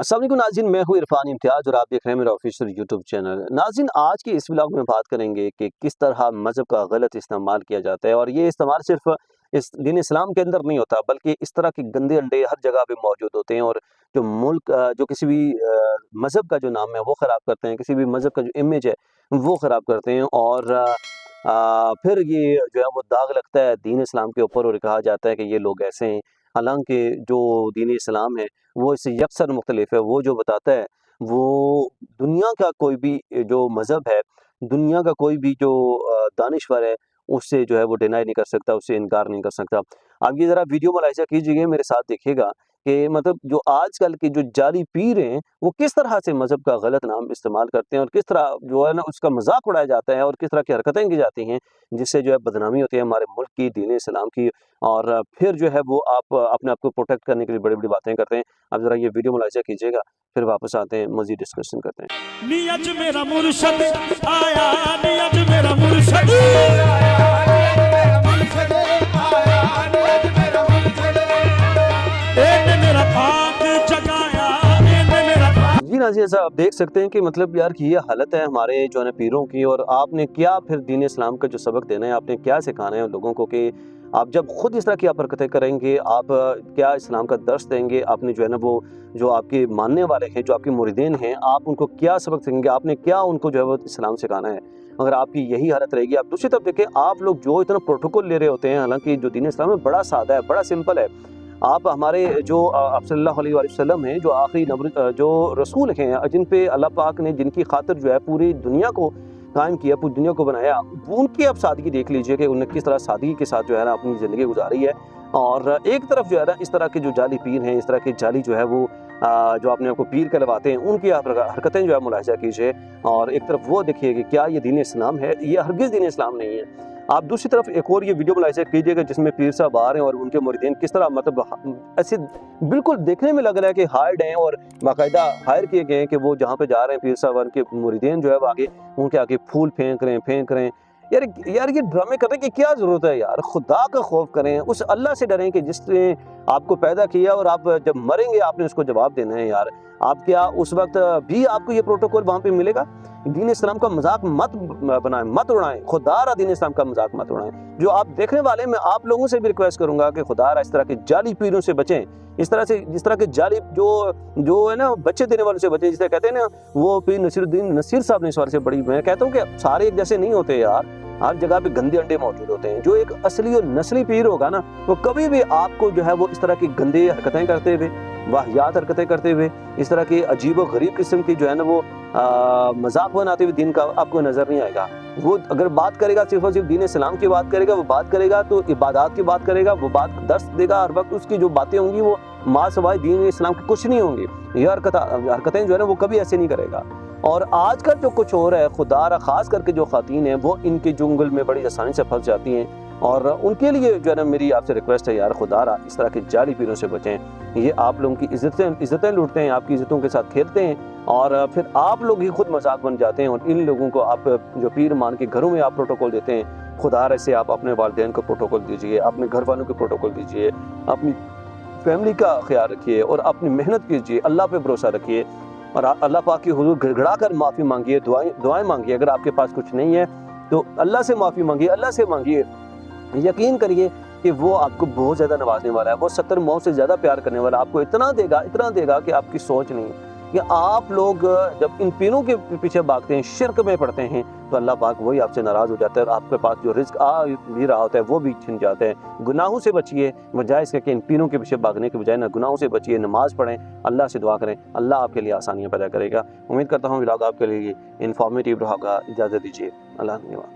अस्सलाम वालेकुम नाज़रीन, मैं हूँ इरफान इम्तियाज़ और आप देख रहे हैं मेरा ऑफिशियल यूट्यूब चैनल। नाज़रीन, आज के इस व्लॉग में बात करेंगे कि किस तरह मज़हब का गलत इस्तेमाल किया जाता है, और ये इस्तेमाल सिर्फ इस दीन इस्लाम के अंदर नहीं होता, बल्कि इस तरह के गंदे अंडे हर जगह पे मौजूद होते हैं। और जो मुल्क जो किसी भी मज़हब का जो नाम है वो ख़राब करते हैं, किसी भी मज़हब का जो इमेज है वो ख़राब करते हैं, और फिर ये जो है वो दाग लगता है दीन इस्लाम के ऊपर और कहा जाता है कि ये लोग ऐसे हैं। हालांकि जो दीन इस्लाम है वो इससे यकसर मुख्तलिफ है। वो जो बताता है वो दुनिया का कोई भी जो मज़हब है, दुनिया का कोई भी जो दानिश्वर है, उससे जो है वो डिनाई नहीं कर सकता, उससे इनकार नहीं कर सकता। आप ये ज़रा वीडियो मुलाहिज़ा कीजिए, मेरे साथ देखिएगा कि मतलब जो आजकल के जो जाली पीर हैं वो किस तरह से मज़हब का गलत नाम इस्तेमाल करते हैं, और किस तरह जो है ना उसका मजाक उड़ाया जाता है, और किस तरह की हरकतें की जाती हैं जिससे जो है बदनामी होती है हमारे मुल्क की, दीन इस्लाम की। और फिर जो है वो आप अपने आप को प्रोटेक्ट करने के लिए बड़ी बड़ी बातें करते हैं। आप ज़रा ये वीडियो मुलाहिज़ा कीजिएगा, फिर वापस आते हैं, मज़ीद डिस्कशन करते हैं। नियत मेरा मुर्शद आया, नियत मेरा मुर्शद मेरा पाक जगाया, मेरा। जी नाज़रीन, ऐसा आप देख सकते हैं कि मतलब यार कि ये हालत है हमारे जो है ना पीरों की। और आपने क्या फिर दीन इस्लाम का जो सबक देना है, आपने क्या सिखाना है उन लोगों को कि आप जब खुद इस तरह की आप हरकतें करेंगे, आप क्या इस्लाम का दर्स देंगे, आपने जो है ना वो जो आपके मानने वाले हैं, जो आपके मुरीदीन हैं, आप उनको क्या सबक देंगे, आपने क्या उनको जो है वो इस्लाम सिखाना है। अगर आपकी यही हालत रहेगी। आप दूसरी तरफ देखें, आप लोग जो इतना प्रोटोकॉल ले रहे होते हैं, हालांकि जो दीन इस्लाम है बड़ा सादा है, बड़ा सिंपल है। आप हमारे जो आप सल्लल्लाहु अलैहि वसल्लम हैं, जो आखिरी जो रसूल हैं, जिन पे अल्लाह पाक ने जिनकी खातिर जो है पूरी दुनिया को कायम किया, पूरी दुनिया को बनाया, उनकी आप सादगी देख लीजिए कि उन्होंने किस तरह सादगी के साथ जो है ना अपनी ज़िंदगी गुजारी है। और एक तरफ जो है ना इस तरह के जो जाली पीर हैं, इस तरह के जाली जो है वो जो अपने आप को पीर कहलवाते हैं, उनकी आप हरकतें जो है मुलाहिज़ा कीजिए। और एक तरफ वो देखिए कि क्या ये दीन इस्लाम है, ये हरगिज़ दीन इस्लाम नहीं है। आप दूसरी तरफ एक और ये वीडियो मुलाहिज़ा कीजिएगा जिसमें पीर साहब आ रहे हैं और उनके मुरीदीन किस तरह मतलब ऐसे बिल्कुल देखने में लग रहा है कि हायर्ड हैं और बाकायदा हायर किए गए हैं कि वो जहाँ पे जा रहे हैं पीर साहब, उनके मुरीदीन जो है आगे उनके आगे फूल फेंक रहे हैं। यार ये ड्रामे करने की क्या ज़रूरत है यार। खुदा का खौफ करें, उस अल्लाह से डरें कि जिसने आपको पैदा किया, और आप जब मरेंगे आपने उसको जवाब देना है यार। आप क्या उस वक्त भी आपको ये प्रोटोकॉल वहाँ पे मिलेगा? दीन इस्लाम का मजाक मत बनाएं, मत उड़ाएं, खुदारा दीन इस्लाम का मजाक मत उड़ाएं। जो आप देखने वाले, मैं आप लोगों से भी रिक्वेस्ट करूंगा कि खुदारा इस तरह के जाली पीरों से बचें, इस तरह के जाली जो है ना बच्चे देने वालों से बचें। जिसे कहते हैं ना वो पीर नसीरुद्दीन नसीर साहब ने इस बारे से बड़ी, मैं कहता हूँ कि सारे एक जैसे नहीं होते यार, हर जगह पे गंदे अंडे मौजूद होते हैं। जो एक असली और नस्ली पीर होगा ना, वो कभी भी आपको जो है वो इस तरह की गंदे हरकतें करते हुए, वाहियात हरकतें करते हुए, इस तरह की अजीब व गरीब किस्म की जो है ना वो मजाक बनाते हुए दिन का आपको नजर नहीं आएगा। वो अगर बात करेगा सिर्फ और सिर्फ दीन इस्लाम की बात करेगा, वो बात करेगा तो इबादत की बात करेगा, वो बात दर्स देगा हर वक्त। उसकी जो बातें होंगी वो माँ सवाए दीन इस्लाम की कुछ नहीं होंगी। ये हरकतें जो है ना वो कभी ऐसे नहीं करेगा। और आजकल जो कुछ हो रहा है, खुदारा खास करके जो खातीन है वो इनके जुंगल में बड़ी आसानी से फंस जाती हैं। और उनके लिए जो है ना मेरी आपसे रिक्वेस्ट है यार, खुदारा इस तरह के जाली पीरों से बचें। ये आप लोगों की इज्जतें लूटते हैं, आपकी इज्जतों के साथ खेलते हैं, और फिर आप लोग ही खुद मजाक बन जाते हैं। और इन लोगों को आप जो पीर मान के घरों में आप प्रोटोकॉल देते हैं, खुदारा से आप अपने वालिदैन को प्रोटोकॉल दीजिए, अपने घर वालों को प्रोटोकॉल दीजिए, अपनी फैमिली का ख्याल रखिए, और अपनी मेहनत कीजिए, अल्लाह पे भरोसा रखिए, और अल्लाह पाक की हुजूर गिड़गिड़ा कर माफ़ी मांगिए, दुआएं मांगिए। अगर आपके पास कुछ नहीं है तो अल्लाह से माफ़ी मांगिए, अल्लाह से मांगिए। यकीन करिए कि वो आपको बहुत ज़्यादा नवाजने वाला है, वो 70 मौत से ज़्यादा प्यार करने वाला है, आपको इतना देगा कि आपकी सोच नहीं है। कि आप लोग जब इन पीरों के पीछे भागते हैं, शिरक में पड़ते हैं, तो अल्लाह पाक वही आपसे नाराज़ हो जाता है, और आपके पास जो रिस्क आ भी रहा होता है वो भी छिन जाता है। गुनाहों से बचिए, बजाय इसके कि इन पीरों के पीछे भागने के बजाय ना गुनाहों से बचिए, नमाज़ पढ़ें, अल्लाह से दुआ करें, अल्लाह आपके लिए आसानियाँ पैदा करेगा। उम्मीद करता हूँ व्लॉग आपके लिए इन्फॉर्मेटिव रहा होगा। इजाज़त दीजिए, अल्लाह धन्यवाद।